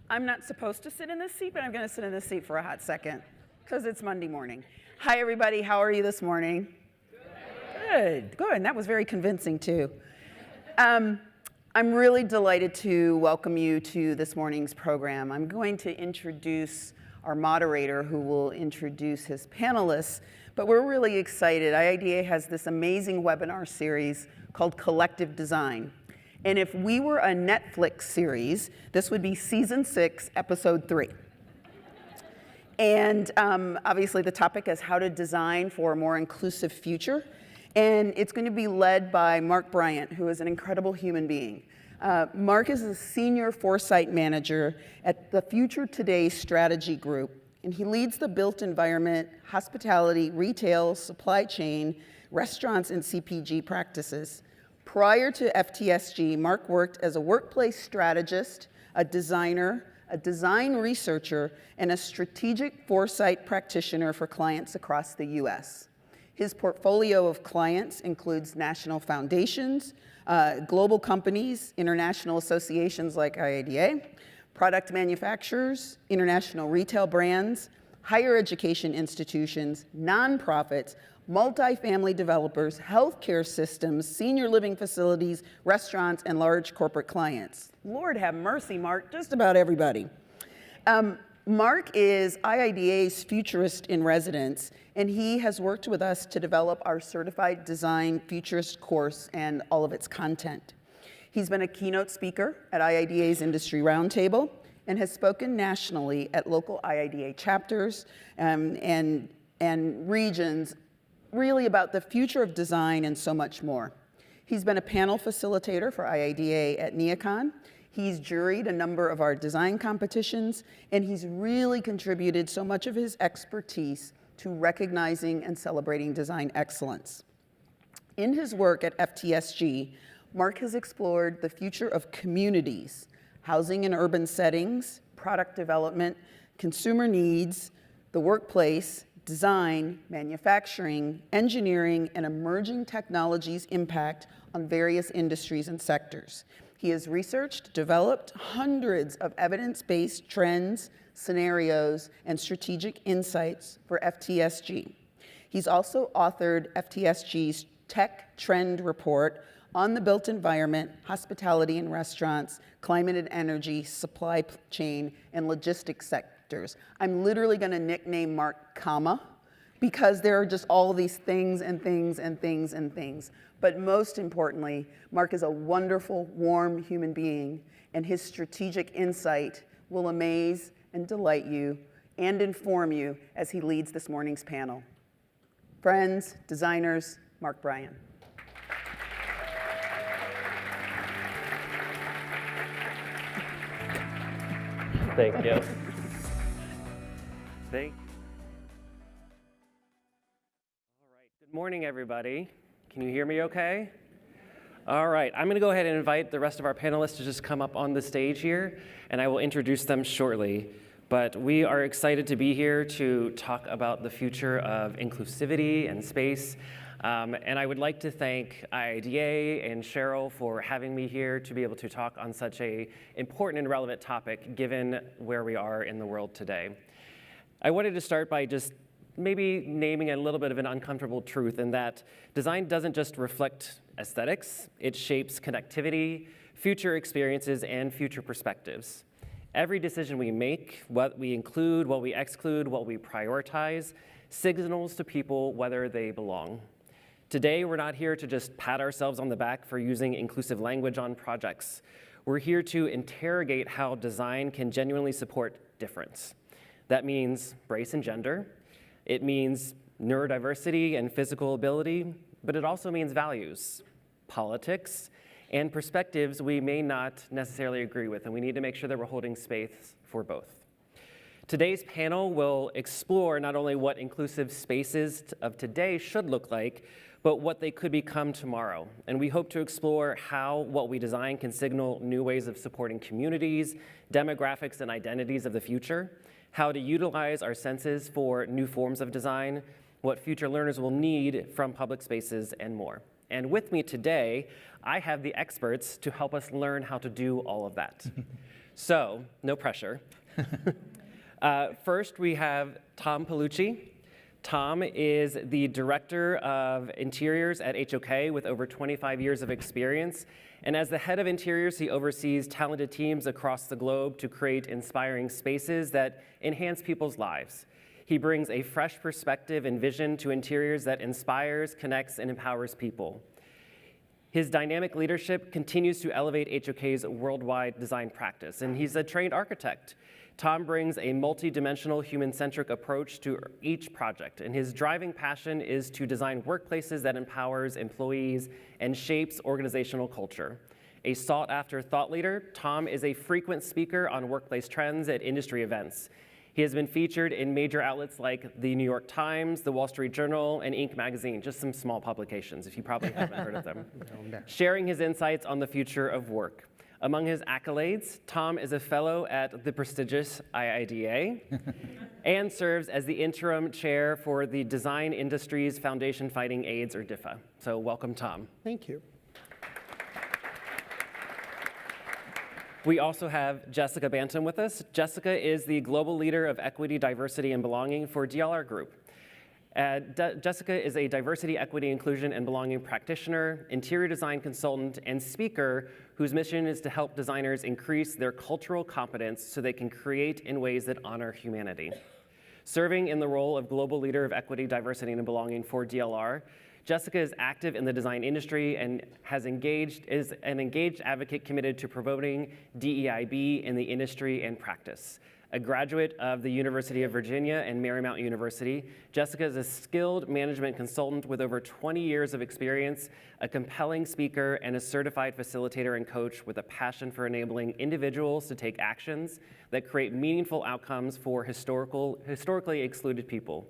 I'm not supposed to sit in this seat, but I'm going to sit in this seat for a hot second because it's Monday morning. Hi, everybody. How are you this morning? Good. Good. And that was very convincing, too. I'm really delighted to welcome you to this morning's program. I'm going to introduce our moderator, who will introduce his panelists, but we're really excited. IIDA has this amazing webinar series called Collective Design. And if we were a Netflix series, this would be season 6, episode 3. And obviously the topic is how to design for a more inclusive future. And it's going to be led by Bryan, who is an incredible human being. Mark is a senior foresight manager at the Future Today Strategy Group, and he leads the built environment, hospitality, retail, supply chain, restaurants, and CPG practices. Prior to FTSG, Mark worked as a workplace strategist, a designer, a design researcher, and a strategic foresight practitioner for clients across the US. His portfolio of clients includes national foundations, global companies, international associations like IIDA, product manufacturers, international retail brands, higher education institutions, nonprofits, multifamily developers, healthcare systems, senior living facilities, restaurants, and large corporate clients. Lord have mercy, Mark, just about everybody. Mark is IIDA's Futurist-in-Residence, and he has worked with us to develop our Certified Design Futurist course and all of its content. He's been a keynote speaker at IIDA's Industry Roundtable and has spoken nationally at local IIDA chapters and regions, really about the future of design and so much more. He's been a panel facilitator for IIDA at NeoCon. He's juried a number of our design competitions, and he's really contributed so much of his expertise to recognizing and celebrating design excellence. In his work at FTSG, Mark has explored the future of communities, housing in urban settings, product development, consumer needs, the workplace, design, manufacturing, engineering, and emerging technologies' impact on various industries and sectors. He has researched, developed hundreds of evidence-based trends, scenarios, and strategic insights for FTSG. He's also authored FTSG's Tech Trend Report on the built environment, hospitality and restaurants, climate and energy, supply chain, and logistics sectors. I'm literally going to nickname Mark Comma, because there are just all these things and things and things and things. But most importantly, Mark is a wonderful, warm human being, and his strategic insight will amaze and delight you and inform you as he leads this morning's panel. Friends, designers, Bryan. Thank you. Thank you. All right, good morning, everybody. Can you hear me okay? All right, I'm going to go ahead and invite the rest of our panelists to just come up on the stage here, and I will introduce them shortly. But we are excited to be here to talk about the future of inclusivity and space. And I would like to thank IIDA and Cheryl for having me here to be able to talk on such an important and relevant topic given where we are in the world today. I wanted to start by just maybe naming a little bit of an uncomfortable truth in that design doesn't just reflect aesthetics, it shapes connectivity, future experiences, and future perspectives. Every decision we make, what we include, what we exclude, what we prioritize, signals to people whether they belong. Today, we're not here to just pat ourselves on the back for using inclusive language on projects. We're here to interrogate how design can genuinely support difference. That means race and gender. It means neurodiversity and physical ability, but it also means values, politics, and perspectives we may not necessarily agree with, and we need to make sure that we're holding space for both. Today's panel will explore not only what inclusive spaces of today should look like, but what they could become tomorrow. And we hope to explore how what we design can signal new ways of supporting communities, demographics, and identities of the future, how to utilize our senses for new forms of design, what future learners will need from public spaces, and more. And with me today, I have the experts to help us learn how to do all of that. So, no pressure. First, we have Tom Palucci. Tom is the Director of Interiors at HOK with over 25 years of experience. And as the head of interiors, he oversees talented teams across the globe to create inspiring spaces that enhance people's lives. He brings a fresh perspective and vision to interiors that inspires, connects, and empowers people. His dynamic leadership continues to elevate HOK's worldwide design practice, and he's a trained architect. Tom brings a multi-dimensional, human-centric approach to each project, and his driving passion is to design workplaces that empowers employees and shapes organizational culture. A sought-after thought leader, Tom is a frequent speaker on workplace trends at industry events. He has been featured in major outlets like the New York Times, the Wall Street Journal, and Inc. magazine, just some small publications if you probably haven't heard of them, sharing his insights on the future of work. Among his accolades, Tom is a fellow at the prestigious IIDA and serves as the interim chair for the Design Industries Foundation Fighting AIDS, or DIFA. So welcome, Tom. Thank you. We also have Jessica Bantom with us. Jessica is the global leader of equity, diversity, and belonging for DLR Group. Jessica is a diversity, equity, inclusion, and belonging practitioner, interior design consultant, and speaker whose mission is to help designers increase their cultural competence so they can create in ways that honor humanity. Serving in the role of global leader of equity, diversity, and belonging for DLR, Jessica is active in the design industry and is an engaged advocate committed to promoting DEIB in the industry and practice. A graduate of the University of Virginia and Marymount University, Jessica is a skilled management consultant with over 20 years of experience, a compelling speaker, and a certified facilitator and coach with a passion for enabling individuals to take actions that create meaningful outcomes for historically excluded people.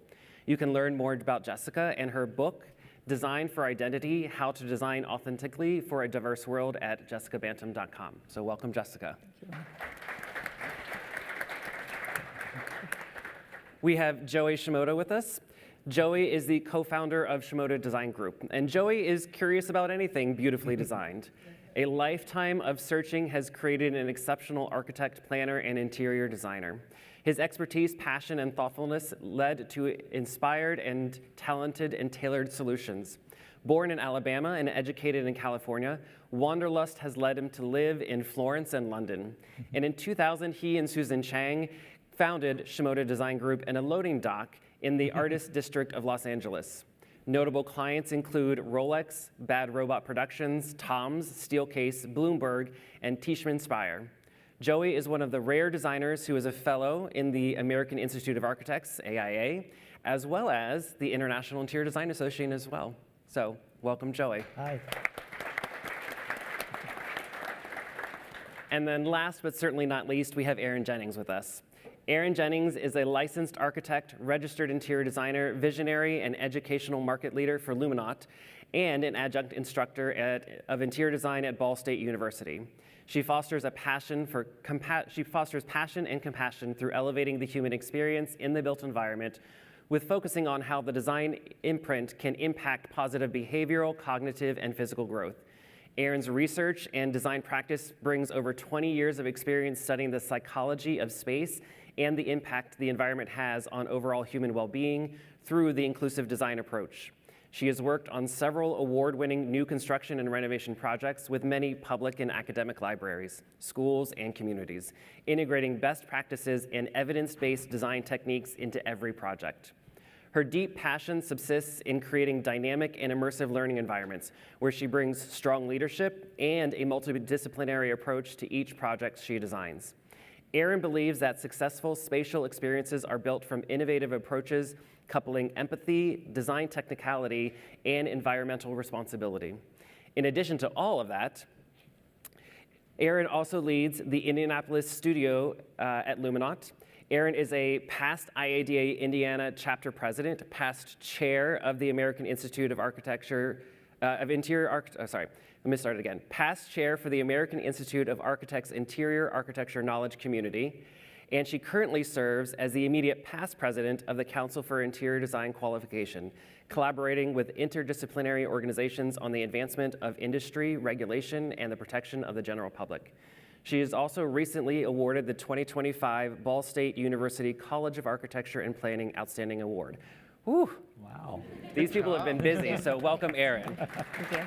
You can learn more about Jessica and her book, Design for Identity, How to Design Authentically for a Diverse World at jessicabantom.com. So welcome, Jessica. Thank you. We have Joey Shimoda with us. Joey is the co-founder of Shimoda Design Group, and Joey is curious about anything beautifully designed. A lifetime of searching has created an exceptional architect, planner, and interior designer. His expertise, passion, and thoughtfulness led to inspired and talented and tailored solutions. Born in Alabama and educated in California, Wanderlust has led him to live in Florence and London. And in 2000, he and Susan Chang founded Shimoda Design Group and a loading dock in the Artist District of Los Angeles. Notable clients include Rolex, Bad Robot Productions, Tom's, Steelcase, Bloomberg, and Tishman Speyer. Joey is one of the rare designers who is a fellow in the American Institute of Architects, AIA, as well as the International Interior Design Association as well. So, welcome, Joey. Hi. And then last but certainly not least, we have Aaron Jennings with us. Aaron Jennings is a licensed architect, registered interior designer, visionary, and educational market leader for Luminat, and an adjunct instructor of interior design at Ball State University. She fosters passion and compassion through elevating the human experience in the built environment, with focusing on how the design imprint can impact positive behavioral, cognitive, and physical growth. Aaron's research and design practice brings over 20 years of experience studying the psychology of space and the impact the environment has on overall human well-being through the inclusive design approach. She has worked on several award-winning new construction and renovation projects with many public and academic libraries, schools, and communities, integrating best practices and evidence-based design techniques into every project. Her deep passion subsists in creating dynamic and immersive learning environments where she brings strong leadership and a multidisciplinary approach to each project she designs. Aaron believes that successful spatial experiences are built from innovative approaches coupling empathy, design technicality, and environmental responsibility. In addition to all of that, Aaron also leads the Indianapolis studio at Luminat. Aaron is a past IIDA Indiana chapter president, past chair of the American Institute of Architecture, past chair for the American Institute of Architects' Interior Architecture Knowledge Community, and she currently serves as the immediate past president of the Council for Interior Design Qualification, collaborating with interdisciplinary organizations on the advancement of industry, regulation, and the protection of the general public. She is also recently awarded the 2025 Ball State University College of Architecture and Planning Outstanding Award. Whew. Wow. These people have been busy, so welcome, Erin. Thank you.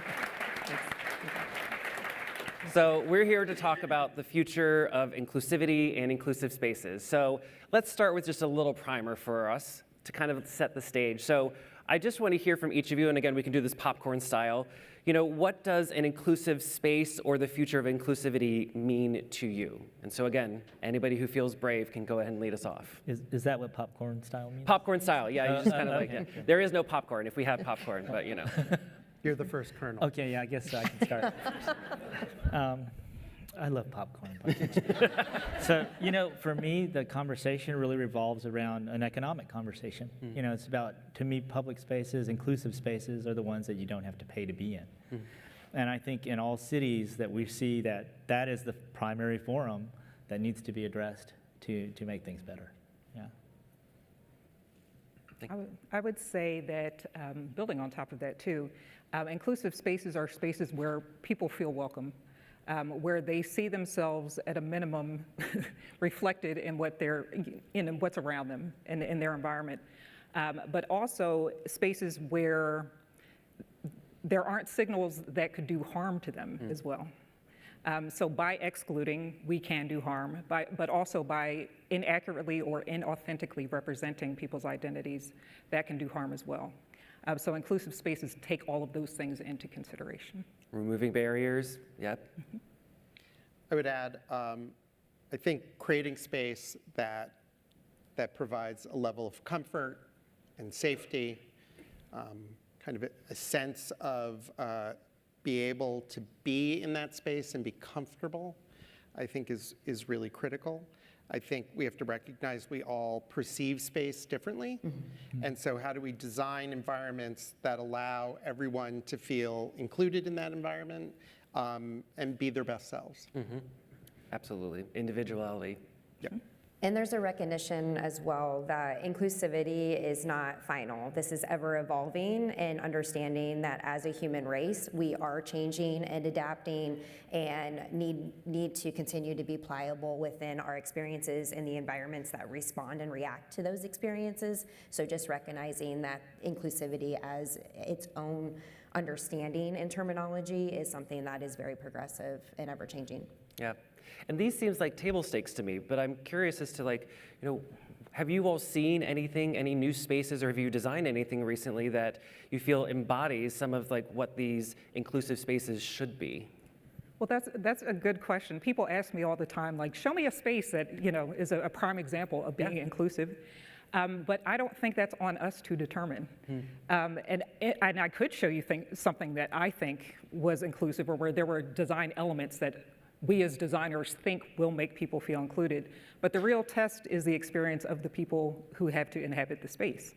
So we're here to talk about the future of inclusivity and inclusive spaces. So let's start with just a little primer for us to kind of set the stage. So I just want to hear from each of you, and again, we can do this popcorn style. You know, what does an inclusive space or the future of inclusivity mean to you? And so again, anybody who feels brave can go ahead and lead us off. Is that what popcorn style means? Popcorn style, yeah, you just kind of like okay. it. There is no popcorn if we have popcorn, but you know. You're the first colonel. Okay, yeah, I guess I can start. I love popcorn. So, you know, for me, the conversation really revolves around an economic conversation. You know, it's about, to me, public spaces, inclusive spaces are the ones that you don't have to pay to be in. And I think in all cities that we see that is the primary forum that needs to be addressed to make things better. Yeah. I would say that, building on top of that too, inclusive spaces are spaces where people feel welcome, where they see themselves at a minimum reflected in what's around them and in their environment, but also spaces where there aren't signals that could do harm to them as well. So by excluding, we can do harm, but also by inaccurately or inauthentically representing people's identities, that can do harm as well. So inclusive spaces take all of those things into consideration. Removing barriers, yep. I would add, I think creating space that provides a level of comfort and safety, kind of a sense of be able to be in that space and be comfortable, I think is really critical. I think we have to recognize we all perceive space differently. And so how do we design environments that allow everyone to feel included in that environment and be their best selves? Absolutely, individuality. Yeah. And there's a recognition as well that inclusivity is not final. This is ever evolving, and understanding that as a human race, we are changing and adapting and need to continue to be pliable within our experiences and the environments that respond and react to those experiences. So just recognizing that inclusivity as its own understanding and terminology is something that is very progressive and ever changing. Yeah. And these seems like table stakes to me, but I'm curious as to like, you know, have you all seen anything, any new spaces, or have you designed anything recently that you feel embodies some of like what these inclusive spaces should be? Well, that's a good question. People ask me all the time, like, show me a space that, you know, is a prime example of being inclusive. But I don't think that's on us to determine. And I could show you something that I think was inclusive, or where there were design elements that we as designers think will make people feel included. But the real test is the experience of the people who have to inhabit the space.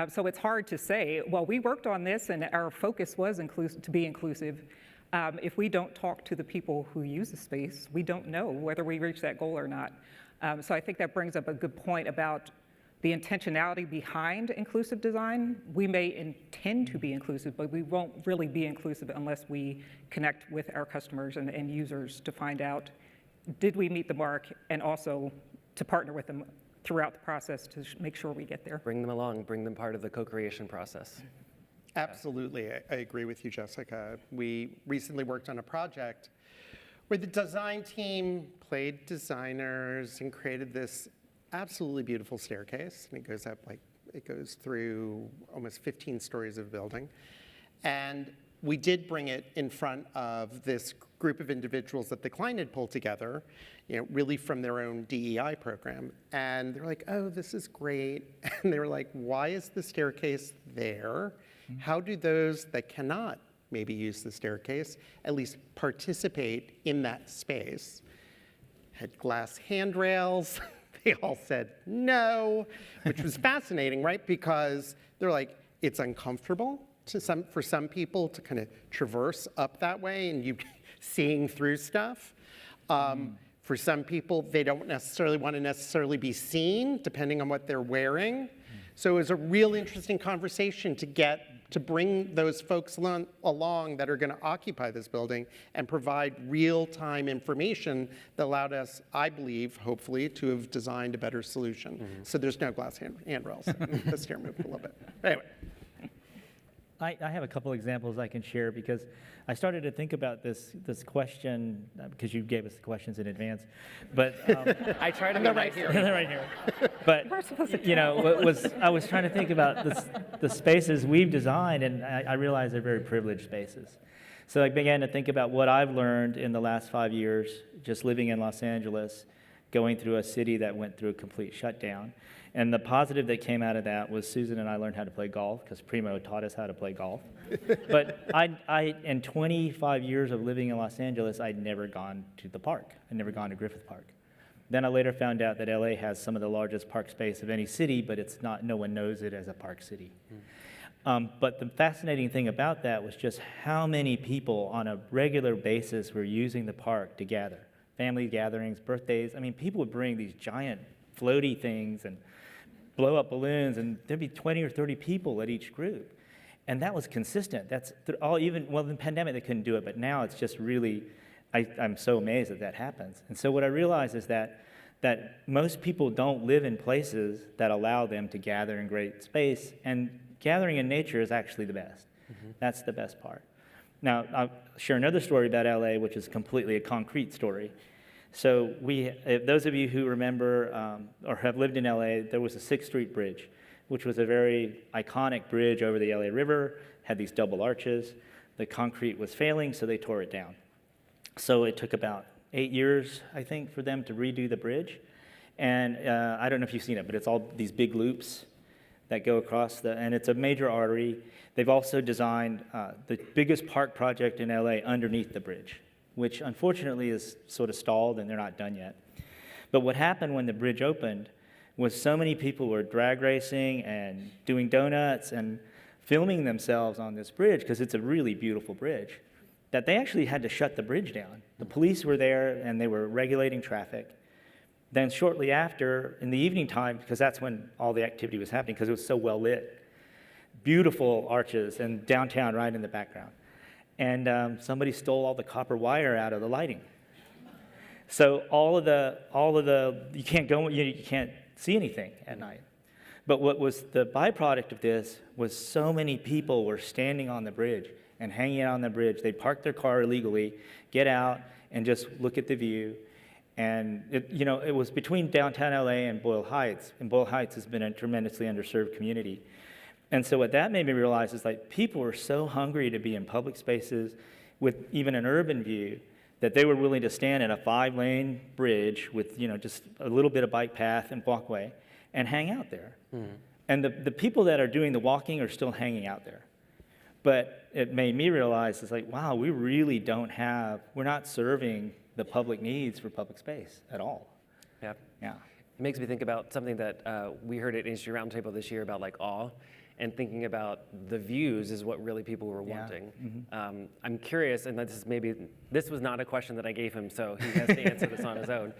So it's hard to say, well, we worked on this and our focus was to be inclusive. If we don't talk to the people who use the space, we don't know whether we reach that goal or not. So I think that brings up a good point about the intentionality behind inclusive design. We may intend to be inclusive, but we won't really be inclusive unless we connect with our customers and end users to find out, did we meet the mark, and also to partner with them throughout the process to make sure we get there. Bring them along, bring them part of the co-creation process. Absolutely, I agree with you, Jessica. We recently worked on a project where the design team played designers and created this absolutely beautiful staircase, and it goes through almost 15 stories of building. And we did bring it in front of this group of individuals that the client had pulled together, you know, really from their own DEI program. And they're like, oh, this is great. And they were like, why is the staircase there? How do those that cannot maybe use the staircase at least participate in that space? Had glass handrails. They all said no, which was fascinating, right? Because they're like, it's uncomfortable for some people to kind of traverse up that way and you seeing through stuff. For some people, they don't necessarily want to be seen, depending on what they're wearing. So it was a real interesting conversation to bring those folks along that are going to occupy this building and provide real-time information that allowed us, I believe, hopefully, to have designed a better solution. So there's no glass handrails. The stair moved a little bit. Anyway. I have a couple examples I can share because I started to think about this question because you gave us the questions in advance, but I try to be right here. they're right here. But you know, I was trying to think about the spaces we've designed, and I realized they're very privileged spaces. So I began to think about what I've learned in the last 5 years, just living in Los Angeles, going through a city that went through a complete shutdown. And the positive that came out of that was Susan and I learned how to play golf because Primo taught us how to play golf. But in 25 years of living in Los Angeles, I'd never gone to the park. I'd never gone to Griffith Park. Then I later found out that LA has some of the largest park space of any city, but it's not, no one knows it as a park city. But the fascinating thing about that was just how many people on a regular basis were using the park to gather. Family gatherings, birthdays. I mean, people would bring these giant floaty things and blow up balloons, and there'd be 20 or 30 people at each group. And that was consistent. That's all, even, well, in the pandemic they couldn't do it, but now it's just really, I'm so amazed that that happens. And so what I realized is that most people don't live in places that allow them to gather in great space, and gathering in nature is actually the best. That's the best part. Now, I'll share another story about LA, which is completely a concrete story. So those of you who remember or have lived in LA, there was a 6th Street Bridge, which was a very iconic bridge over the LA River, had these double arches. The concrete was failing, so they tore it down. So it took about 8 years, I think, for them to redo the bridge. And I don't know if you've seen it, but it's all these big loops that go across and it's a major artery. They've also designed the biggest park project in LA underneath the bridge, which unfortunately is sort of stalled and they're not done yet. But what happened when the bridge opened was so many people were drag racing and doing donuts and filming themselves on this bridge, because it's a really beautiful bridge, that they actually had to shut the bridge down. The police were there and they were regulating traffic. Then shortly after, in the evening time, because that's when all the activity was happening, because it was so well lit, beautiful arches and downtown right in the background. And somebody stole all the copper wire out of the lighting. So all of the you can't see anything at night. But what was the byproduct of this was so many people were standing on the bridge and hanging out on the bridge. They'd park their car illegally, get out, and just look at the view. And it was between downtown LA and Boyle Heights, and Boyle Heights has been a tremendously underserved community. And so what that made me realize is like people were so hungry to be in public spaces with even an urban view that they were willing to stand in a 5-lane bridge with just a little bit of bike path and walkway and hang out there. And the people that are doing the walking are still hanging out there. But it made me realize it's like, wow, we really we're not serving the public needs for public space at all. Yeah. Yeah. It makes me think about something that we heard at Industry Roundtable this year about like awe, and thinking about the views is what really people were wanting. I'm curious, and this was not a question that I gave him, so he has to answer this on his own.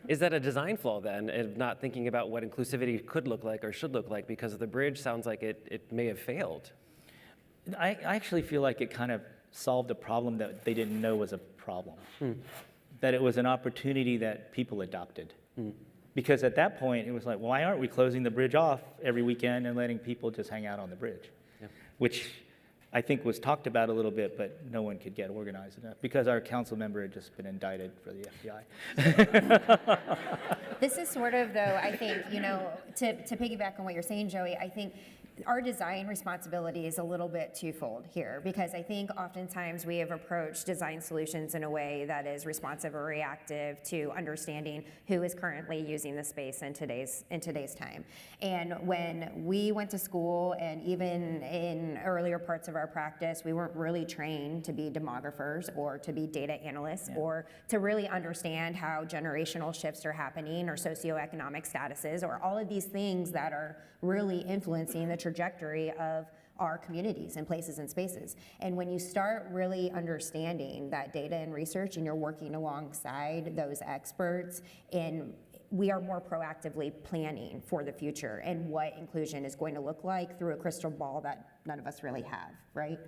Is that a design flaw then, of not thinking about what inclusivity could look like or should look like? Because the bridge sounds like it may have failed. I actually feel like it kind of solved a problem that they didn't know was a problem. That it was an opportunity that people adopted. Because at that point, it was like, why aren't we closing the bridge off every weekend and letting people just hang out on the bridge? Which I think was talked about a little bit, but no one could get organized enough because our council member had just been indicted for the FBI. This is sort of, though, I think, to piggyback on what you're saying, Joey, I think our design responsibility is a little bit twofold here, because I think oftentimes we have approached design solutions in a way that is responsive or reactive to understanding who is currently using the space in today's time. And when we went to school, and even in earlier parts of our practice, we weren't really trained to be demographers or to be data analysts or to really understand how generational shifts are happening or socioeconomic statuses or all of these things that are really influencing the trajectory of our communities and places and spaces. And when you start really understanding that data and research, and you're working alongside those experts in we are more proactively planning for the future and what inclusion is going to look like through a crystal ball that none of us really have, right?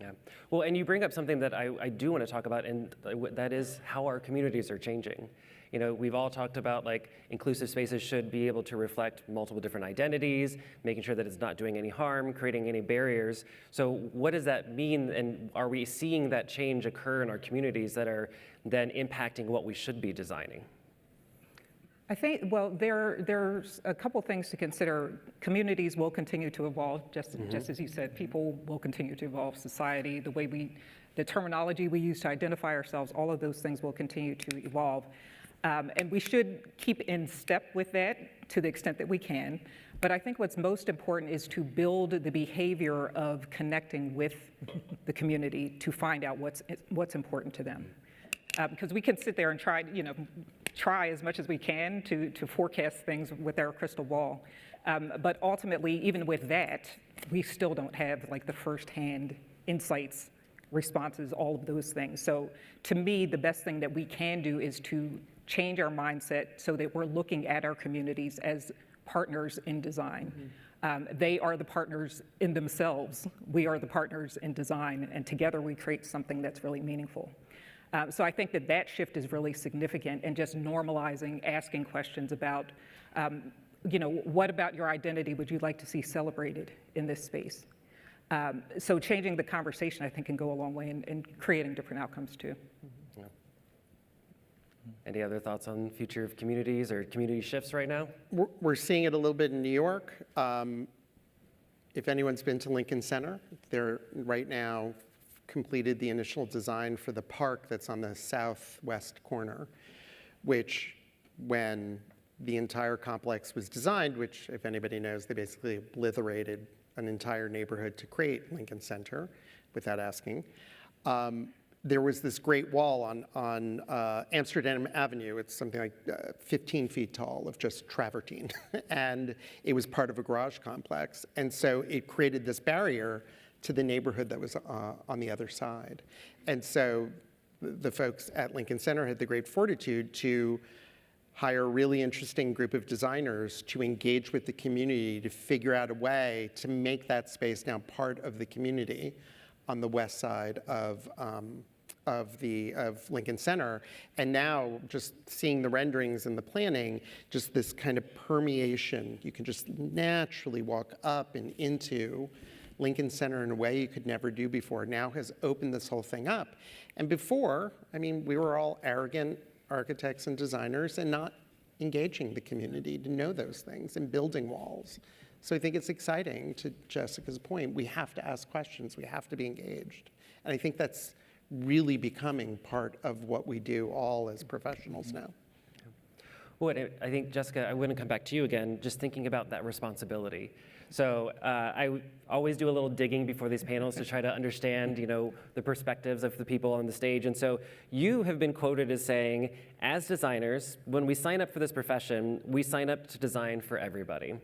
Yeah. Well, and you bring up something that I do want to talk about, and that is how our communities are changing. You know, we've all talked about like inclusive spaces should be able to reflect multiple different identities, making sure that it's not doing any harm, creating any barriers. So what does that mean, and are we seeing that change occur in our communities that are then impacting what we should be designing? I think, well, there's a couple things to consider. Communities will continue to evolve, just as you said. People will continue to evolve. Society, the terminology we use to identify ourselves, all of those things will continue to evolve. And we should keep in step with that to the extent that we can. But I think what's most important is to build the behavior of connecting with the community to find out what's important to them. Because we can sit there and try as much as we can to forecast things with our crystal ball. But ultimately, even with that, we still don't have like the firsthand insights, responses, all of those things. So to me, the best thing that we can do is to change our mindset so that we're looking at our communities as partners in design. They are the partners in themselves. We are the partners in design, and together we create something that's really meaningful. So I think that shift is really significant, and just normalizing asking questions about, what about your identity would you like to see celebrated in this space? So changing the conversation, I think, can go a long way in creating different outcomes too. Yeah. Any other thoughts on future of communities or community shifts right now? We're seeing it a little bit in New York. If anyone's been to Lincoln Center, they're right now completed the initial design for the park that's on the southwest corner, which when the entire complex was designed, which if anybody knows, they basically obliterated an entire neighborhood to create Lincoln Center without asking. There was this great wall on Amsterdam Avenue. It's something like 15 feet tall of just travertine. And it was part of a garage complex. And so it created this barrier to the neighborhood that was on the other side. And so the folks at Lincoln Center had the great fortitude to hire a really interesting group of designers to engage with the community to figure out a way to make that space now part of the community on the west side of Lincoln Center. And now just seeing the renderings and the planning, just this kind of permeation, you can just naturally walk up and into Lincoln Center in a way you could never do before, now has opened this whole thing up. And before, I mean, we were all arrogant architects and designers and not engaging the community to know those things and building walls. So I think it's exciting, to Jessica's point, we have to ask questions, we have to be engaged. And I think that's really becoming part of what we do all as professionals now. Well, I think, Jessica, I want to come back to you again, just thinking about that responsibility. So I always do a little digging before these panels to try to understand, the perspectives of the people on the stage. And so you have been quoted as saying, as designers, when we sign up for this profession, we sign up to design for everybody.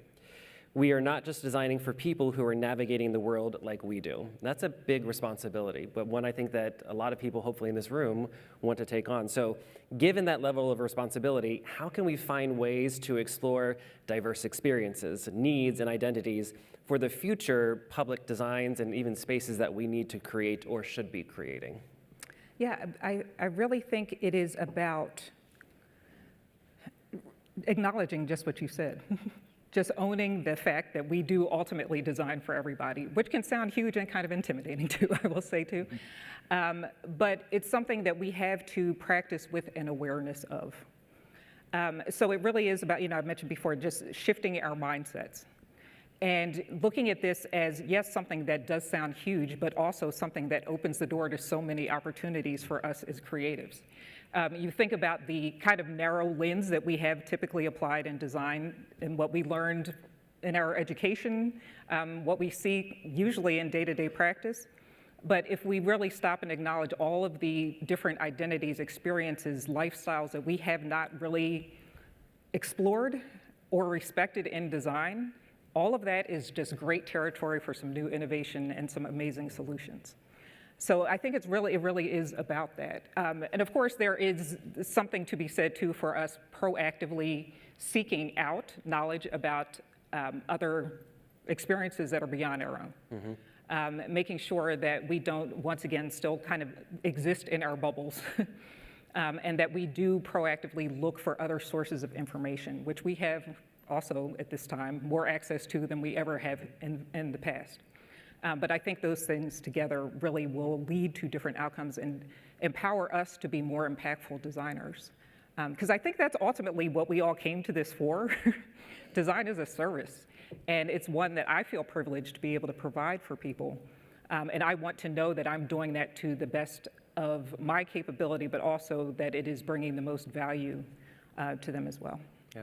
We are not just designing for people who are navigating the world like we do. That's a big responsibility, but one I think that a lot of people, hopefully in this room, want to take on. So given that level of responsibility, how can we find ways to explore diverse experiences, needs, and identities for the future public designs and even spaces that we need to create or should be creating? Yeah, I really think it is about acknowledging just what you said. Just owning the fact that we do ultimately design for everybody, which can sound huge and kind of intimidating too, I will say too. But it's something that we have to practice with an awareness of. So it really is about, I've mentioned before, just shifting our mindsets and looking at this as, yes, something that does sound huge, but also something that opens the door to so many opportunities for us as creatives. You think about the kind of narrow lens that we have typically applied in design and what we learned in our education, what we see usually in day-to-day practice. But if we really stop and acknowledge all of the different identities, experiences, lifestyles that we have not really explored or respected in design, all of that is just great territory for some new innovation and some amazing solutions. So I think it really is about that. And of course, there is something to be said too for us proactively seeking out knowledge about other experiences that are beyond our own. Making sure that we don't, once again, still kind of exist in our bubbles. And that we do proactively look for other sources of information, which we have also at this time more access to than we ever have in the past. But I think those things together really will lead to different outcomes and empower us to be more impactful designers. Because I think that's ultimately what we all came to this for. Design is a service, and it's one that I feel privileged to be able to provide for people. And I want to know that I'm doing that to the best of my capability, but also that it is bringing the most value to them as well. Yeah.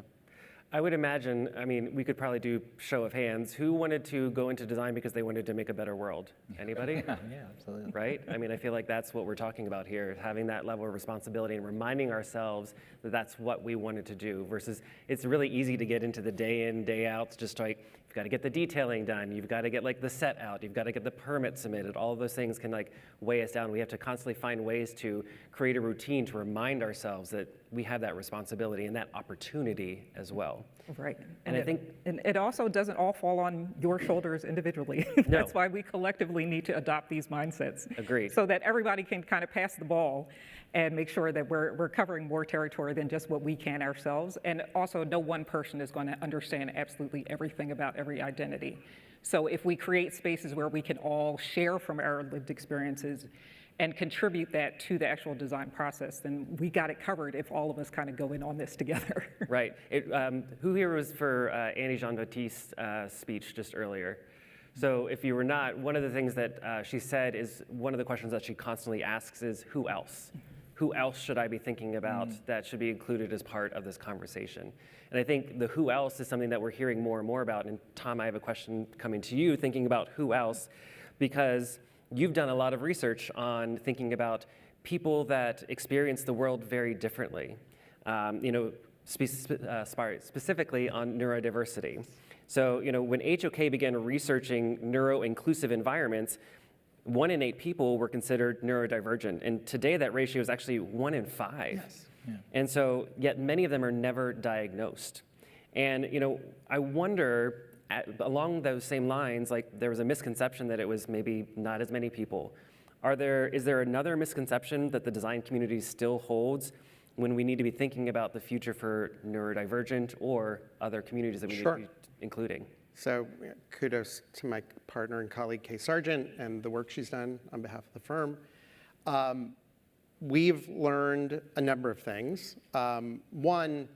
I would imagine, I mean, we could probably do show of hands. Who wanted to go into design because they wanted to make a better world? Anybody? Yeah, absolutely. Right? I mean, I feel like that's what we're talking about here, having that level of responsibility and reminding ourselves that that's what we wanted to do versus it's really easy to get into the day in, day out, just like, you've got to get the detailing done, you've got to get like the set out, you've got to get the permit submitted. All of those things can like weigh us down. We have to constantly find ways to create a routine to remind ourselves that we have that responsibility and that opportunity as well. Right. And I think it also doesn't all fall on your shoulders individually. That's why we collectively need to adopt these mindsets. Agreed. So that everybody can kind of pass the ball and make sure that we're covering more territory than just what we can ourselves. And also, no one person is going to understand absolutely everything about every identity. So if we create spaces where we can all share from our lived experiences and contribute that to the actual design process, then we got it covered if all of us kind of go in on this together. Right. Who here was for Annie Jean-Baptiste's speech just earlier? So if you were not, one of the things that she said is one of the questions that she constantly asks is, who else? Who else should I be thinking about that should be included as part of this conversation? And I think the who else is something that we're hearing more and more about. And Tom, I have a question coming to you, thinking about who else, because you've done a lot of research on thinking about people that experience the world very differently, specifically on neurodiversity. So, when HOK began researching neuro-inclusive environments, 1 in 8 people were considered neurodivergent. And today that ratio is actually 1 in 5. Yes. Yeah. And so, yet many of them are never diagnosed. And, I wonder, along those same lines, like there was a misconception that it was maybe not as many people. Is there another misconception that the design community still holds when we need to be thinking about the future for neurodivergent or other communities that we need to be including? So kudos to my partner and colleague, Kay Sargent, and the work she's done on behalf of the firm. We've learned a number of things. One,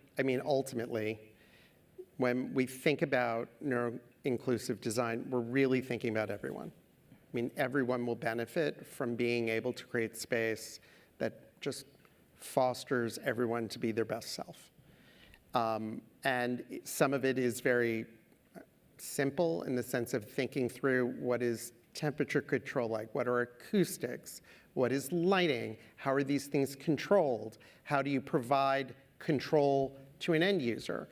ultimately, when we think about neuro-inclusive design, we're really thinking about everyone. Everyone will benefit from being able to create space that just fosters everyone to be their best self. And some of it is very simple in the sense of thinking through what is temperature control like, what are acoustics, what is lighting, how are these things controlled, how do you provide control to an end user,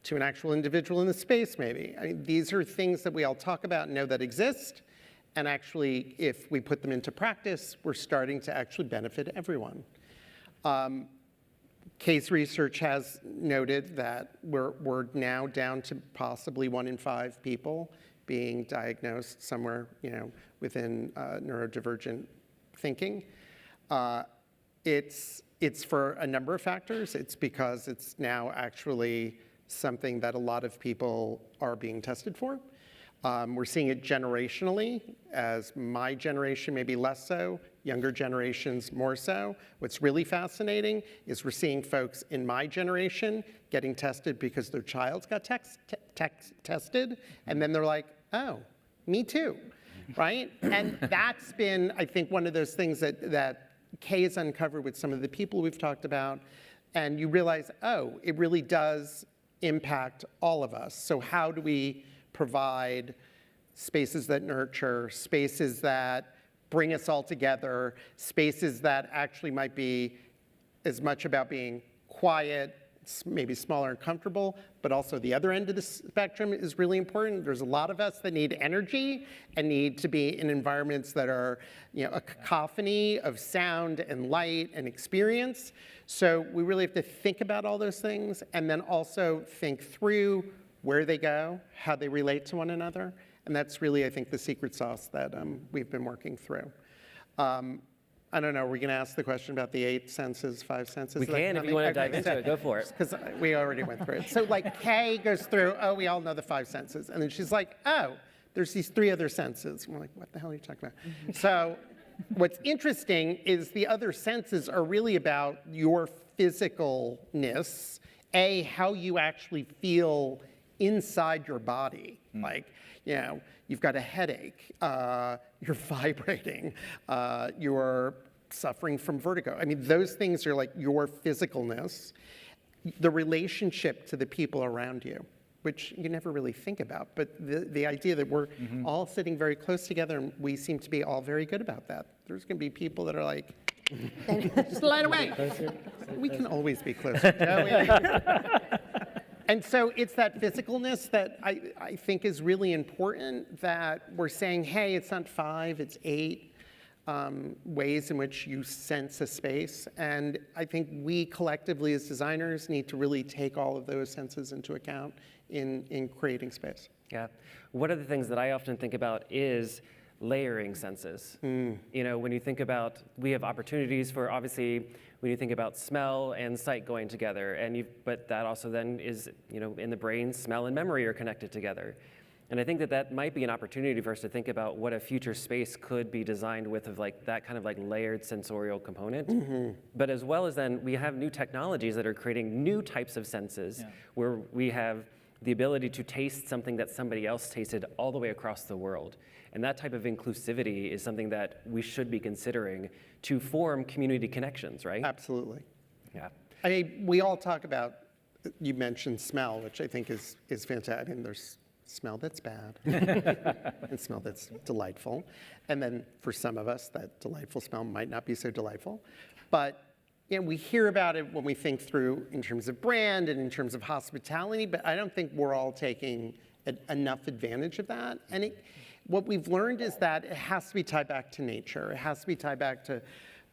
to an actual individual in the space maybe. These are things that we all talk about and know that exist, and actually if we put them into practice, we're starting to actually benefit everyone. Case research has noted that we're now down to possibly 1 in 5 people being diagnosed somewhere, within neurodivergent thinking. It's for a number of factors. It's because it's now actually something that a lot of people are being tested for. We're seeing it generationally, as my generation maybe less so, younger generations more so. What's really fascinating is we're seeing folks in my generation getting tested because their child's got tested, and then they're like, oh, me too, right? And that's been, I think, one of those things that Kay has uncovered with some of the people we've talked about, and you realize, oh, it really does impact all of us. So how do we provide spaces that nurture, spaces that bring us all together, spaces that actually might be as much about being quiet, maybe smaller and comfortable, but also the other end of the spectrum is really important. There's a lot of us that need energy and need to be in environments that are, a cacophony of sound and light and experience. So we really have to think about all those things and then also think through where they go, how they relate to one another. And that's really, I think, the secret sauce that we've been working through. I don't know, are we going to ask the question about the 8 senses, 5 senses? We can, if you want to dive into it, go for it. Because we already went through it. So like Kay goes through, oh, we all know the 5 senses. And then she's like, oh, there's these 3 other senses. And we're like, what the hell are you talking about? So what's interesting is the other senses are really about your physicalness, how you actually feel inside your body. Like, you've got a headache, you're vibrating, you're suffering from vertigo. I mean, those things are like your physicalness, the relationship to the people around you, which you never really think about. But the idea that we're all sitting very close together and we seem to be all very good about that. There's going to be people that are like, slide away. We can always be closer, Joey. And so it's that physicalness that I think is really important, that we're saying, hey, it's not 5, it's 8 ways in which you sense a space. And I think we collectively as designers need to really take all of those senses into account in creating space. Yeah. One of the things that I often think about is layering senses. When you think about, we have opportunities for, obviously, when you think about smell and sight going together, but that also then is, in the brain, smell and memory are connected together. And I think that might be an opportunity for us to think about what a future space could be designed with, of like that kind of like layered sensorial component. But as well as then we have new technologies that are creating new types of senses where we have the ability to taste something that somebody else tasted all the way across the world. And that type of inclusivity is something that we should be considering to form community connections, right? Absolutely. Yeah. We all talk about, you mentioned smell, which I think is fantastic. I mean, there's smell that's bad and smell that's delightful. And then for some of us, that delightful smell might not be so delightful. But we hear about it when we think through in terms of brand and in terms of hospitality, but I don't think we're all taking enough advantage of that. And what we've learned is that it has to be tied back to nature. It has to be tied back to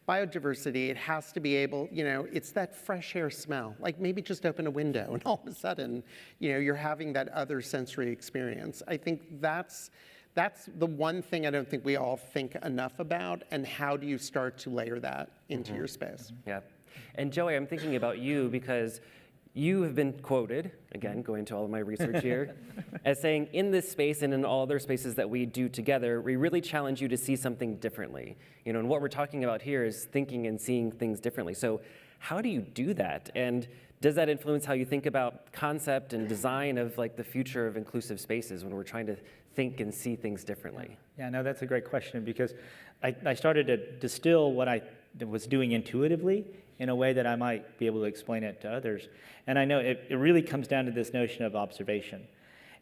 biodiversity. It has to be able, it's that fresh air smell. Like maybe just open a window and all of a sudden, you're having that other sensory experience. I think that's the one thing I don't think we all think enough about, and how do you start to layer that into your space? Yeah. And Joey, I'm thinking about you because you have been quoted, again, going to all of my research here, as saying, in this space and in all other spaces that we do together, we really challenge you to see something differently. And what we're talking about here is thinking and seeing things differently. So how do you do that? And does that influence how you think about concept and design of like the future of inclusive spaces when we're trying to think and see things differently? Yeah, no, that's a great question, because I started to distill what I was doing intuitively in a way that I might be able to explain it to others. And I know it really comes down to this notion of observation.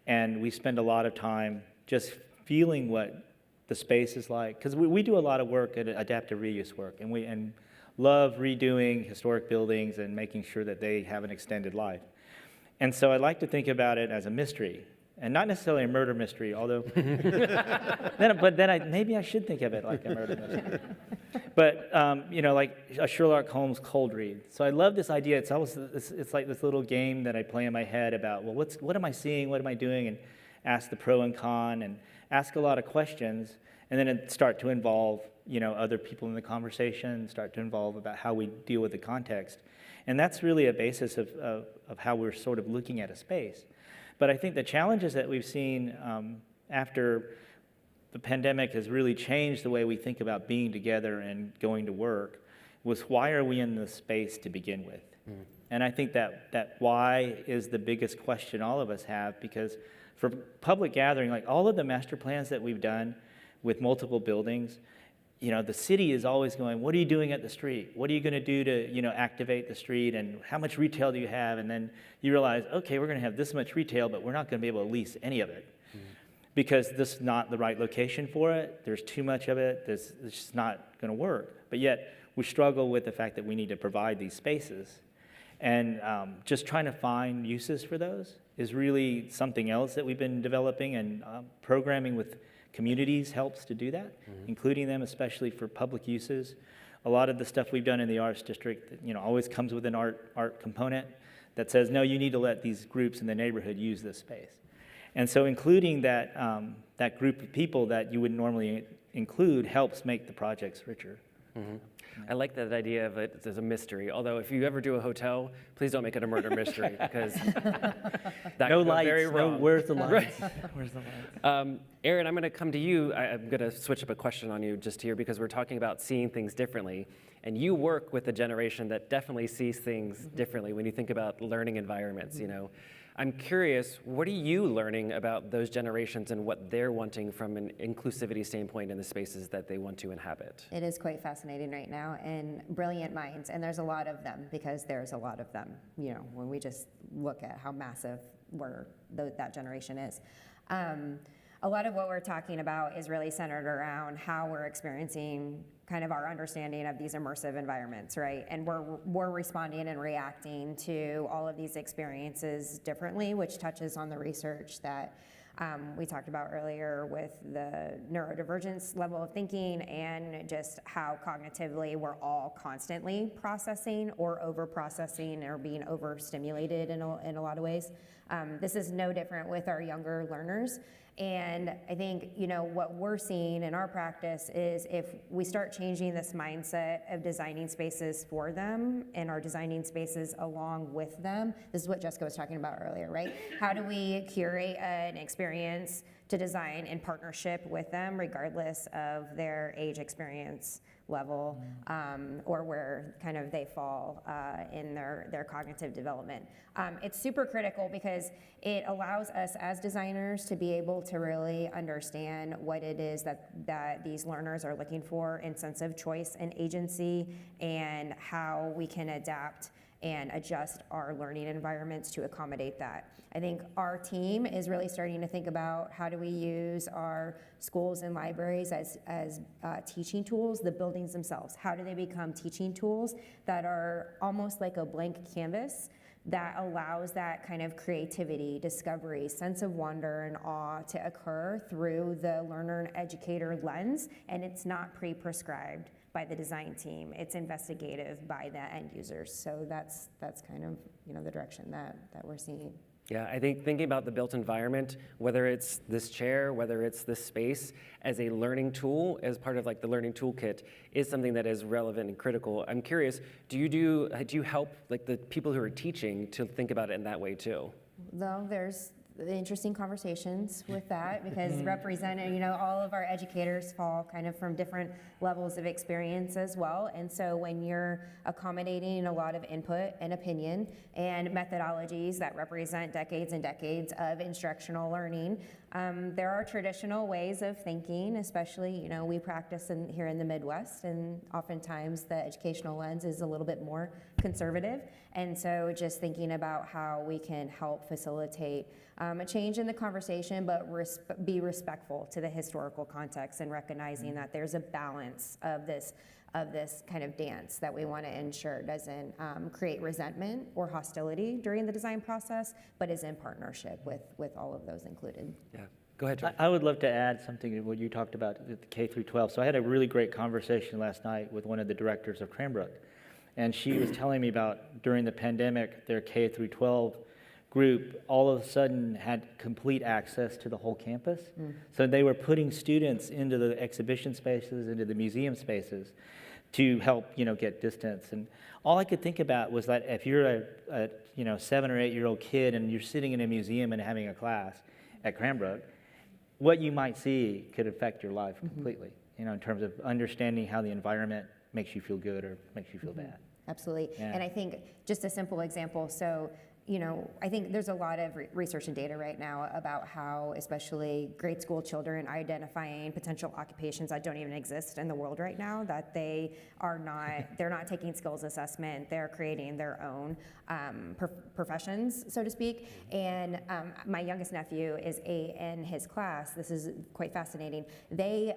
And we spend a lot of time just feeling what the space is like, because we do a lot of work at adaptive reuse work, and love redoing historic buildings and making sure that they have an extended life. And so I like to think about it as a mystery, and not necessarily a murder mystery, although, maybe I should think of it like a murder mystery. But, like a Sherlock Holmes cold read. So I love this idea. It's like this little game that I play in my head about, well, what am I seeing, what am I doing, and ask the pro and con, and ask a lot of questions, and then start to involve, other people in the conversation, start to involve about how we deal with the context. And that's really a basis of how we're sort of looking at a space. But I think the challenges that we've seen after the pandemic has really changed the way we think about being together and going to work was, why are we in this space to begin with? And I think that why is the biggest question all of us have, because for public gathering, like all of the master plans that we've done with multiple buildings, the city is always going, what are you doing at the street? What are you going to do to, activate the street? And how much retail do you have? And then you realize, okay, we're going to have this much retail, but we're not going to be able to lease any of it because this is not the right location for it. There's too much of it. It's just not going to work. But yet we struggle with the fact that we need to provide these spaces. And just trying to find uses for those is really something else that we've been developing, and programming with communities helps to do that, including them especially for public uses. A lot of the stuff we've done in the arts district, always comes with an art component that says, no, you need to let these groups in the neighborhood use this space. And so including that, that group of people that you would normally include helps make the projects richer. I like that idea of it as a mystery, although if you ever do a hotel, please don't make it a murder mystery, because that No could go lights, very wrong. where's the lights? Right. Where's the lights? Aaron, I'm going to come to you. I'm going to switch up a question on you just here, because we're talking about seeing things differently. And you work with a generation that definitely sees things differently when you think about learning environments. I'm curious, what are you learning about those generations and what they're wanting from an inclusivity standpoint in the spaces that they want to inhabit? It is quite fascinating right now, and brilliant minds, and there's a lot of them, because there's a lot of them, when we just look at how massive that generation is. A lot of what we're talking about is really centered around how we're experiencing kind of our understanding of these immersive environments, right? And we're responding and reacting to all of these experiences differently, which touches on the research that we talked about earlier with the neurodivergence level of thinking, and just how cognitively we're all constantly processing or over-processing or being overstimulated in a lot of ways. This is no different with our younger learners. And I think, what we're seeing in our practice is if we start changing this mindset of designing spaces for them and are designing spaces along with them, this is what Jessica was talking about earlier, right? How do we curate an experience to design in partnership with them, regardless of their age experience level, or where kind of they fall in their cognitive development. It's super critical because it allows us as designers to be able to really understand what it is that these learners are looking for in sense of choice and agency, and how we can adapt and adjust our learning environments to accommodate that. I think our team is really starting to think about how do we use our schools and libraries as teaching tools, the buildings themselves. How do they become teaching tools that are almost like a blank canvas that allows that kind of creativity, discovery, sense of wonder and awe to occur through the learner and educator lens, and it's not pre-prescribed by the design team. It's investigative by the end users. So that's kind of the direction that we're seeing. Yeah, I think thinking about the built environment, whether it's this chair, whether it's this space, as a learning tool, as part of like the learning toolkit, is something that is relevant and critical. I'm curious, do you help like the people who are teaching to think about it in that way too? Though there's interesting conversations with that, because representing, all of our educators fall kind of from different levels of experience as well. And so when you're accommodating a lot of input and opinion and methodologies that represent decades and decades of instructional learning, there are traditional ways of thinking, especially, we practice here in the Midwest, and oftentimes the educational lens is a little bit more conservative. And so just thinking about how we can help facilitate a change in the conversation, but be respectful to the historical context, and recognizing that there's a balance of this kind of dance that we want to ensure doesn't create resentment or hostility during the design process, but is in partnership with all of those included. Yeah, go ahead, John. I would love to add something to what you talked about at the K through 12. So I had a really great conversation last night with one of the directors of Cranbrook, and she was telling me about during the pandemic, their K through 12 group all of a sudden had complete access to the whole campus. So they were putting students into the exhibition spaces, into the museum spaces to help, get distance. And all I could think about was that if you're a 7 or 8 year old kid and you're sitting in a museum and having a class at Cranbrook, what you might see could affect your life completely, in terms of understanding how the environment makes you feel good or makes you feel bad. Absolutely. Yeah. And I think just a simple example, so I think there's a lot of research and data right now about how, especially grade school children, identifying potential occupations that don't even exist in the world right now, that they're not taking skills assessment, they're creating their own professions, so to speak. And my youngest nephew is in his class. This is quite fascinating. They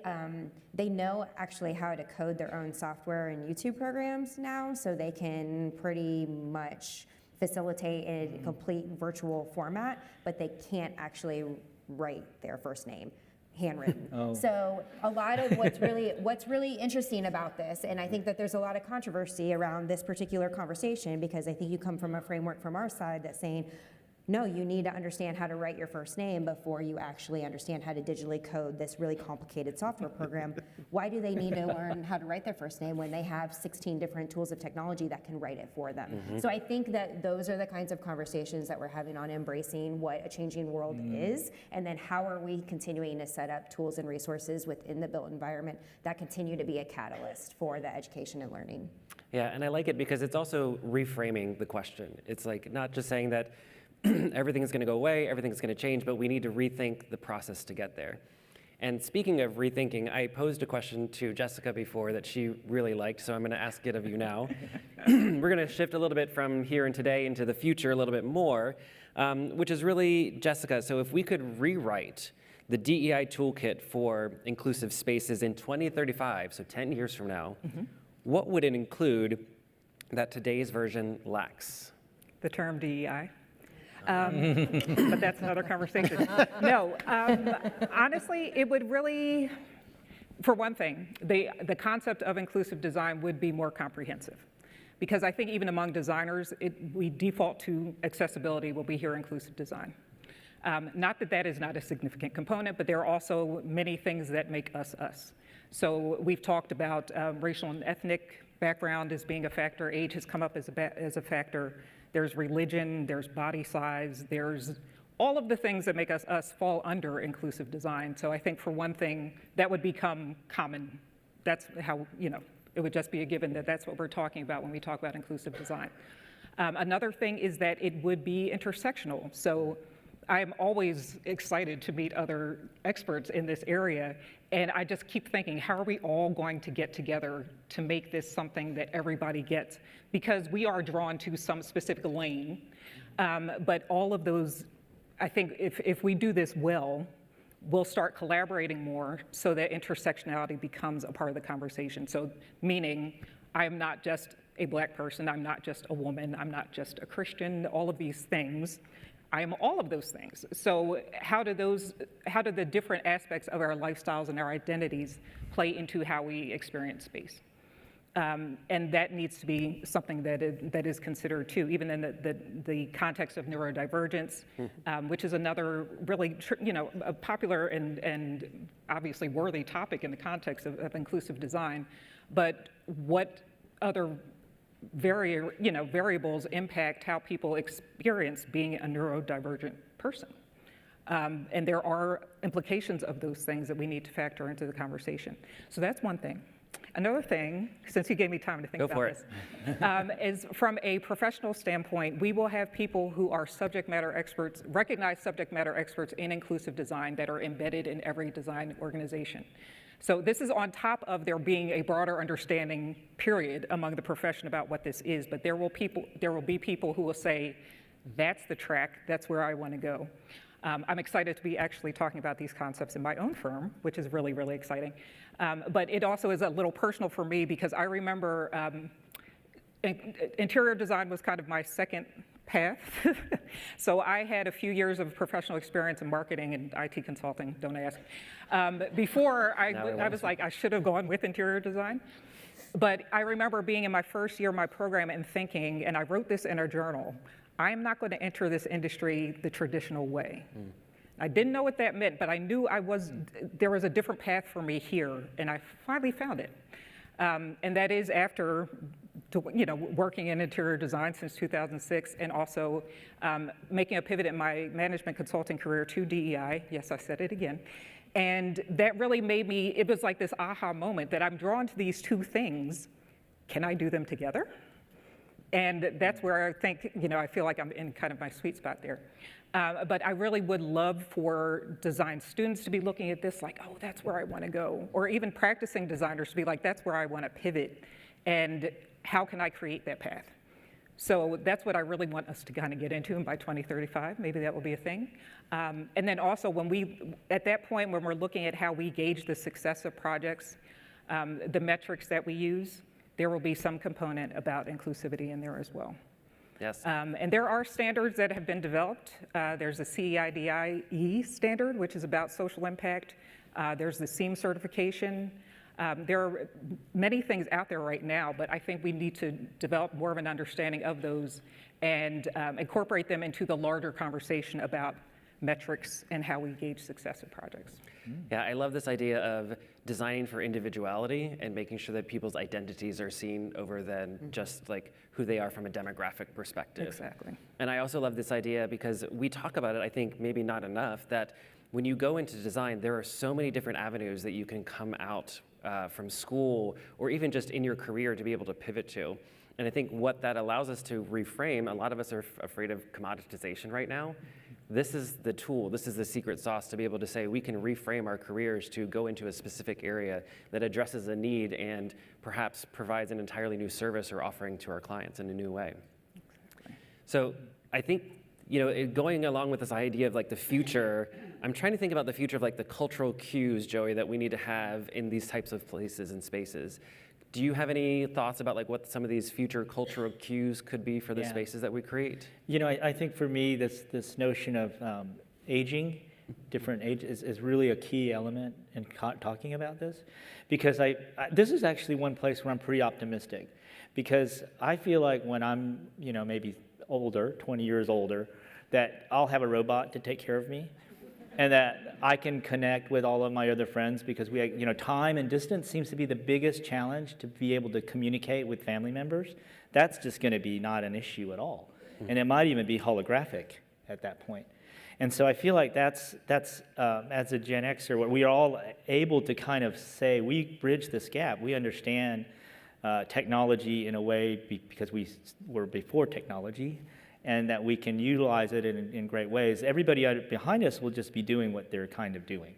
know actually how to code their own software and YouTube programs now, so they can pretty much facilitate a complete virtual format, but they can't actually write their first name handwritten. Oh. So a lot of what's really interesting about this, and I think that there's a lot of controversy around this particular conversation, because I think you come from a framework from our side that's saying, no, you need to understand how to write your first name before you actually understand how to digitally code this really complicated software program. Why do they need to learn how to write their first name when they have 16 different tools of technology that can write it for them? So I think that those are the kinds of conversations that we're having on embracing what a changing world is, and then how are we continuing to set up tools and resources within the built environment that continue to be a catalyst for the education and learning. Yeah, and I like it because it's also reframing the question. It's like not just saying that everything is going to go away, everything is going to change, but we need to rethink the process to get there. And speaking of rethinking, I posed a question to Jessica before that she really liked, so I'm going to ask it of you now. We're going to shift a little bit from here and today into the future a little bit more, which is really, Jessica, so if we could rewrite the DEI toolkit for inclusive spaces in 2035, so 10 years from now, what would it include that today's version lacks? The term DEI. But that's another conversation. No, honestly, it would really, for one thing, the concept of inclusive design would be more comprehensive. Because I think even among designers, we default to accessibility when we hear inclusive design. Not that that is not a significant component, but there are also many things that make us us. So we've talked about racial and ethnic background as being a factor. Age has come up as a factor. There's religion, there's body size, there's all of the things that make us us fall under inclusive design. So I think for one thing, that would become common. That's how, it would just be a given that that's what we're talking about when we talk about inclusive design. Another thing is that it would be intersectional. So I'm always excited to meet other experts in this area, and I just keep thinking, how are we all going to get together to make this something that everybody gets? Because we are drawn to some specific lane, but all of those, I think if we do this well, we'll start collaborating more so that intersectionality becomes a part of the conversation. So meaning, I'm not just a Black person, I'm not just a woman, I'm not just a Christian, all of these things. I am all of those things. So how do the different aspects of our lifestyles and our identities play into how we experience space? And that needs to be something that is considered too, even in the context of neurodivergence, which is another really, a popular and obviously worthy topic in the context of inclusive design. But what other variables impact how people experience being a neurodivergent person. And there are implications of those things that we need to factor into the conversation. So that's one thing. Another thing, since you gave me time to think about this, is from a professional standpoint, we will have people who are subject matter experts, recognized subject matter experts in inclusive design that are embedded in every design organization. So this is on top of there being a broader understanding, period, among the profession about what this is, but there will be people who will say, that's the track, that's where I want to go. I'm excited to be actually talking about these concepts in my own firm, which is really, really exciting. But it also is a little personal for me because I remember interior design was kind of my second path. So I had a few years of professional experience in marketing and IT consulting, don't ask. Before I was like, I should have gone with interior design. But I remember being in my first year of my program and thinking, and I wrote this in a journal, I am not going to enter this industry the traditional way. I didn't know what that meant, but I knew there was a different path for me here, and I finally found it. And that is after working in interior design since 2006, and also making a pivot in my management consulting career to DEI. Yes, I said it again. And that really made me, it was like this aha moment that I'm drawn to these two things. Can I do them together? And that's where I think, I feel like I'm in kind of my sweet spot there. But I really would love for design students to be looking at this like, oh, that's where I want to go. Or even practicing designers to be like, that's where I want to pivot. And how can I create that path? So that's what I really want us to kind of get into, and by 2035, maybe that will be a thing. And then also at that point, when we're looking at how we gauge the success of projects, the metrics that we use, there will be some component about inclusivity in there as well. Yes. And there are standards that have been developed. There's a CIDIE standard, which is about social impact. There's the SEAM certification. There are many things out there right now, but I think we need to develop more of an understanding of those and incorporate them into the larger conversation about metrics and how we gauge success of projects. Yeah, I love this idea of designing for individuality and making sure that people's identities are seen over than just like who they are from a demographic perspective. Exactly. And I also love this idea because we talk about it, I think maybe not enough, that when you go into design, there are so many different avenues that you can come out from school or even just in your career to be able to pivot to. And I think what that allows us to reframe, a lot of us are afraid of commoditization right now. This is the tool, this is the secret sauce to be able to say we can reframe our careers to go into a specific area that addresses a need and perhaps provides an entirely new service or offering to our clients in a new way. So I think, going along with this idea of like the future, I'm trying to think about the future of like the cultural cues, Joey, that we need to have in these types of places and spaces. Do you have any thoughts about like what some of these future cultural cues could be for the spaces that we create? I think for me, this notion of aging, different ages, is really a key element in talking about this, because this is actually one place where I'm pretty optimistic, because I feel like when I'm, maybe older, 20 years older, that I'll have a robot to take care of me, and that I can connect with all of my other friends, because time and distance seems to be the biggest challenge to be able to communicate with family members. That's just going to be not an issue at all. And it might even be holographic at that point. And so I feel like that's as a Gen Xer, we are all able to kind of say, we bridge this gap. We understand technology in a way because we were before technology, and that we can utilize it in great ways. Everybody behind us will just be doing what they're kind of doing.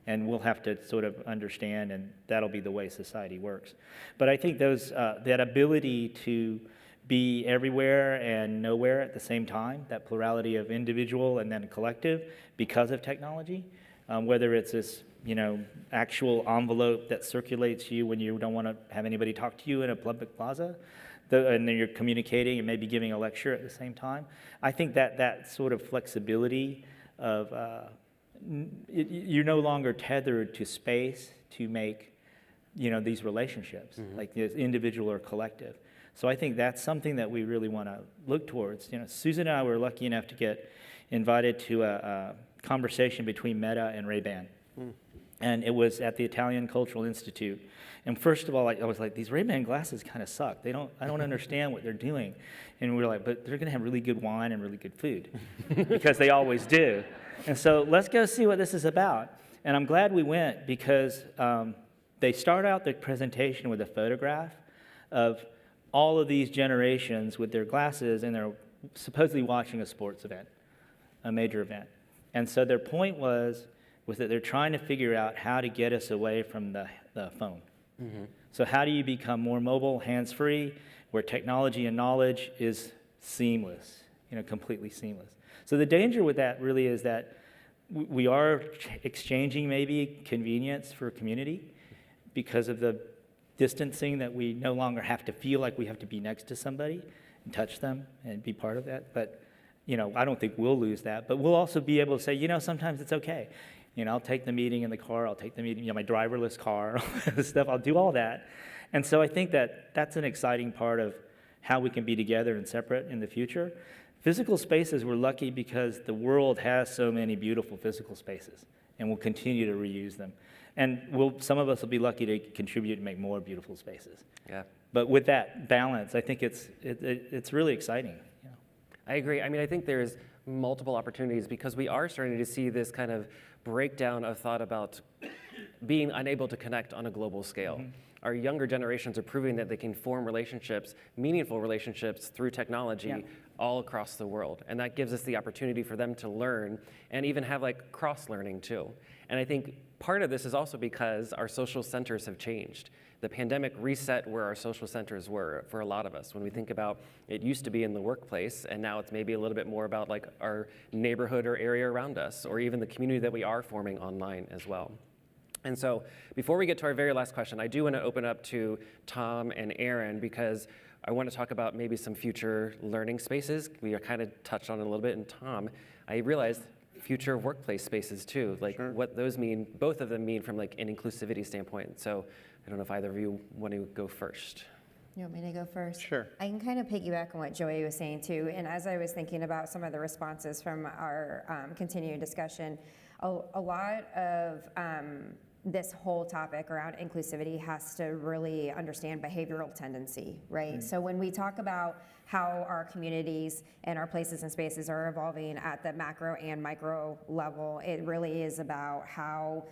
And we'll have to sort of understand, and that'll be the way society works. But I think that ability to be everywhere and nowhere at the same time, that plurality of individual and then collective because of technology, whether it's this actual envelope that circulates you when you don't want to have anybody talk to you in a public plaza, and then you're communicating and maybe giving a lecture at the same time. I think that sort of flexibility of you're no longer tethered to space to make these relationships, like this individual or collective. So I think that's something that we really want to look towards. Susan and I were lucky enough to get invited to a conversation between Meta and Ray-Ban. And it was at the Italian Cultural Institute. And first of all, I was like, these Ray-Ban glasses kind of suck. I don't understand what they're doing. And we were like, but they're going to have really good wine and really good food, because they always do. And so let's go see what this is about. And I'm glad we went, because they start out the presentation with a photograph of all of these generations with their glasses, and they're supposedly watching a sports event, a major event. And so their point was that they're trying to figure out how to get us away from the phone. So how do you become more mobile, hands-free, where technology and knowledge is seamless, completely seamless. So the danger with that really is that we are exchanging maybe convenience for community because of the distancing, that we no longer have to feel like we have to be next to somebody and touch them and be part of that. But I don't think we'll lose that. But we'll also be able to say, sometimes it's okay. I'll take the meeting in the car, I'll take the meeting, my driverless car, all this stuff, I'll do all that. And so I think that's an exciting part of how we can be together and separate in the future. Physical spaces, we're lucky because the world has so many beautiful physical spaces, and we'll continue to reuse them. And some of us will be lucky to contribute and make more beautiful spaces. Yeah. But with that balance, I think it's really exciting. I agree. I think there's multiple opportunities, because we are starting to see this kind of breakdown of thought about being unable to connect on a global scale. our younger generations are proving that they can form relationships, meaningful relationships through technology all across the world. And that gives us the opportunity for them to learn and even have like cross-learning too. And I think part of this is also because our social centers have changed. The pandemic reset where our social centers were for a lot of us. When we think about it used to be in the workplace, and now it's maybe a little bit more about like our neighborhood or area around us, or even the community that we are forming online as well. And so before we get to our very last question, I do want to open up to Tom and Aaron, because I want to talk about maybe some future learning spaces. We kind of touched on it a little bit. And Tom, I realized future workplace spaces too, like what those mean, both of them mean from like an inclusivity standpoint. So I don't know if either of you want to go first. You want me to go first? Sure. I can kind of piggyback on what Joey was saying too. And as I was thinking about some of the responses from our continued discussion, a lot of this whole topic around inclusivity has to really understand behavioral tendency, right? So when we talk about how our communities and our places and spaces are evolving at the macro and micro level, it really is about how,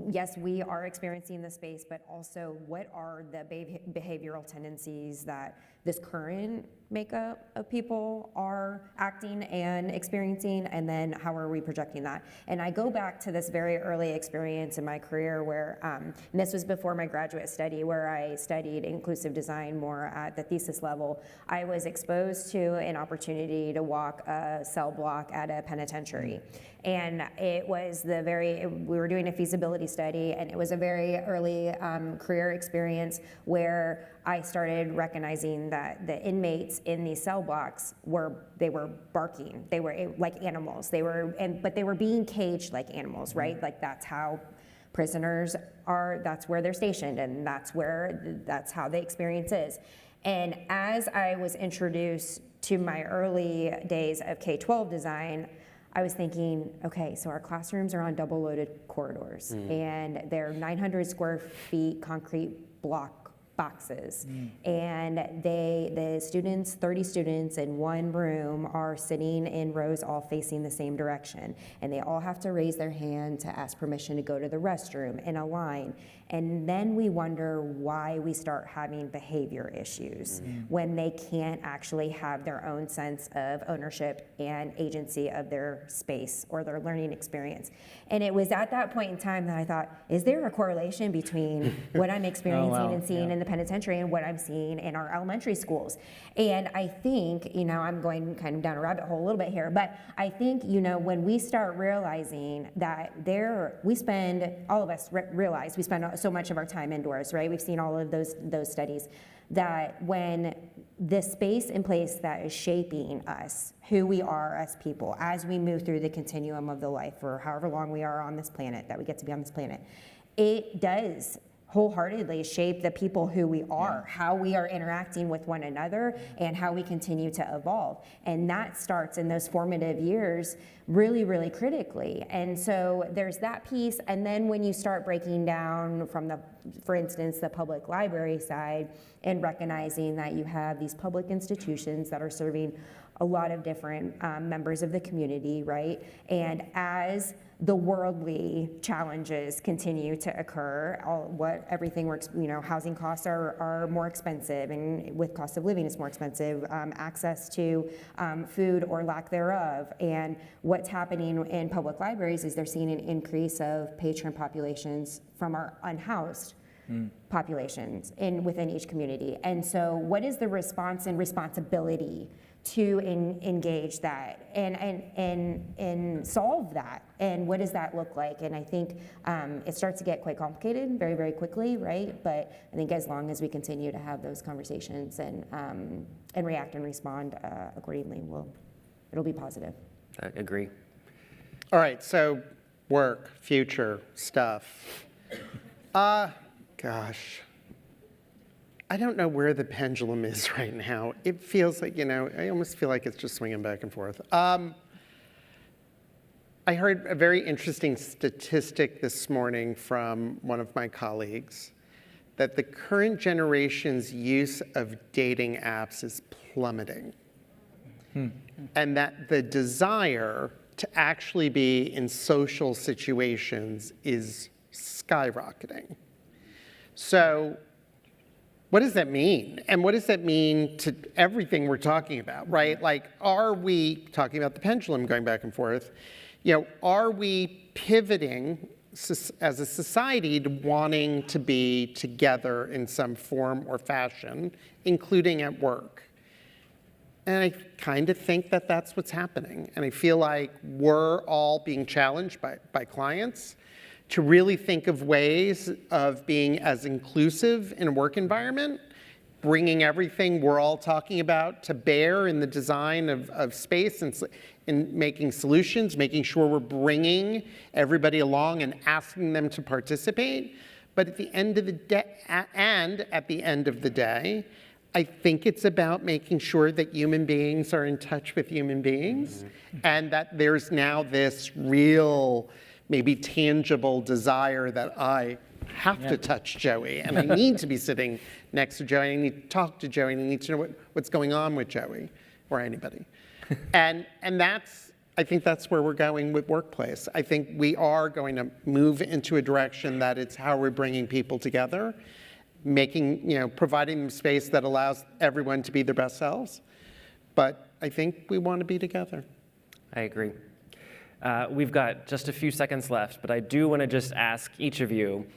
yes, we are experiencing the space, but also what are the behavioral tendencies that this current makeup of people are acting and experiencing, and then how are we projecting that? And I go back to this very early experience in my career where, and this was before my graduate study, where I studied inclusive design more at the thesis level. I was exposed to an opportunity to walk a cell block at a penitentiary. And it was we were doing a feasibility study, and it was a very early career experience where I started recognizing that the inmates in these cell blocks were barking. They were like animals. But they were being caged like animals, right? Like that's how prisoners are, that's where they're stationed, and that's how the experience is. And as I was introduced to my early days of K-12 design, I was thinking, okay, so our classrooms are on double loaded corridors, and they're 900 square feet concrete block boxes. And the students, 30 students in one room, are sitting in rows all facing the same direction. And they all have to raise their hand to ask permission to go to the restroom in a line. And then we wonder why we start having behavior issues when they can't actually have their own sense of ownership and agency of their space or their learning experience. And it was at that point in time that I thought, is there a correlation between what I'm experiencing and seeing in the penitentiary and what I'm seeing in our elementary schools? And I think, I'm going kind of down a rabbit hole a little bit here, but I think, when we start realizing that all of us realize we spend so much of our time indoors, right? We've seen all of those studies, that when the space and place that is shaping us, who we are as people, as we move through the continuum of the life, or however long we are on this planet, that we get to be on this planet, it does wholeheartedly shape the people who we are, how we are interacting with one another, and how we continue to evolve. And that starts in those formative years really, really critically. And so there's that piece. And then when you start breaking down from for instance, the public library side, and recognizing that you have these public institutions that are serving a lot of different members of the community, right? And as the worldly challenges continue to occur, everything works, housing costs are more expensive, and with cost of living is more expensive, access to food or lack thereof. And what's happening in public libraries is they're seeing an increase of patron populations from our unhoused populations within each community. And so what is the response and responsibility to engage that and solve that? And what does that look like? And I think it starts to get quite complicated very, very quickly, right? But I think as long as we continue to have those conversations and react and respond accordingly, it'll be positive. I agree. All right, so work, future stuff. Gosh. I don't know where the pendulum is right now. It feels like, I almost feel like it's just swinging back and forth. I heard a very interesting statistic this morning from one of my colleagues, that the current generation's use of dating apps is plummeting. And that the desire to actually be in social situations is skyrocketing. So what does that mean? And what does that mean to everything we're talking about, right? Like, are we talking about the pendulum going back and forth? Are we pivoting as a society to wanting to be together in some form or fashion, including at work? And I kind of think that that's what's happening. And I feel like we're all being challenged by clients to really think of ways of being as inclusive in a work environment, bringing everything we're all talking about to bear in the design of space and making solutions, making sure we're bringing everybody along and asking them to participate. But at the end of the day, I think it's about making sure that human beings are in touch with human beings, and that there's now this real, maybe tangible desire that I have to touch Joey, and I need to be sitting next to Joey, I need to talk to Joey, and I need to know what's going on with Joey, or anybody. And I think that's where we're going with workplace. I think we are going to move into a direction that it's how we're bringing people together, providing them space that allows everyone to be their best selves. But I think we want to be together. I agree. We've got just a few seconds left, but I do want to just ask each of you,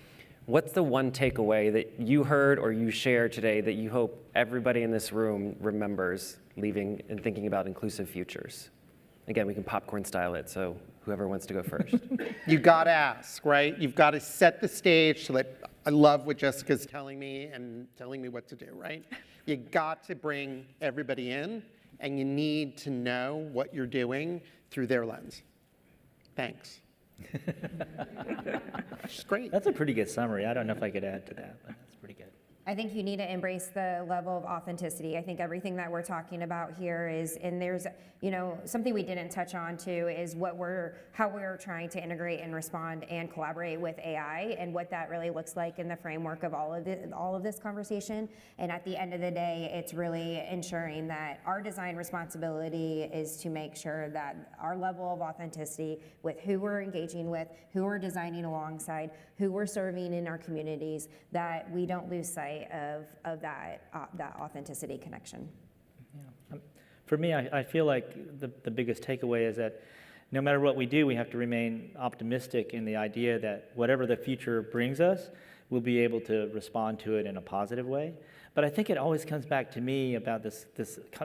what's the one takeaway that you heard or you shared today that you hope everybody in this room remembers leaving and thinking about inclusive futures? Again, we can popcorn style it, so whoever wants to go first. You got to ask, right? You've got to set the stage so that I love what Jessica's telling me and telling me what to do, right? You got to bring everybody in, and you need to know what you're doing through their lens. Thanks. It's great. That's a pretty good summary. I don't know if I could add to that, but that's pretty good. I think you need to embrace the level of authenticity. I think everything that we're talking about here is, and there's, something we didn't touch on too is how we're trying to integrate and respond and collaborate with AI, and what that really looks like in the framework of all of this conversation. And at the end of the day, it's really ensuring that our design responsibility is to make sure that our level of authenticity with who we're engaging with, who we're designing alongside, who we're serving in our communities, that we don't lose sight of that authenticity connection. Yeah. For me, I feel like the biggest takeaway is that no matter what we do, we have to remain optimistic in the idea that whatever the future brings us, we'll be able to respond to it in a positive way. But I think it always comes back to me about this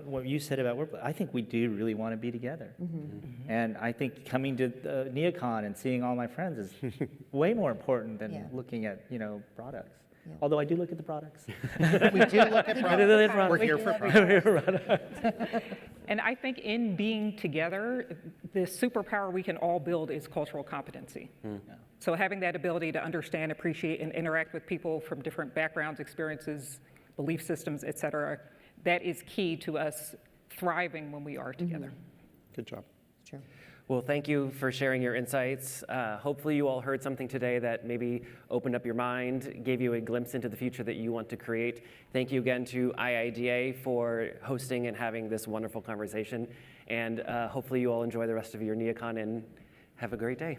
what you said about work. I think we do really want to be together. Mm-hmm. And I think coming to NeoCon and seeing all my friends is way more important than looking at products. Yeah. Although I do look at the products. We do look at products. We're here for products. And I think in being together, the superpower we can all build is cultural competency. Mm. Yeah. So having that ability to understand, appreciate, and interact with people from different backgrounds, experiences, belief systems, et cetera, that is key to us thriving when we are together. Mm-hmm. Good job. True. Well, thank you for sharing your insights. Hopefully you all heard something today that maybe opened up your mind, gave you a glimpse into the future that you want to create. Thank you again to IIDA for hosting and having this wonderful conversation. And hopefully you all enjoy the rest of your NeoCon and have a great day.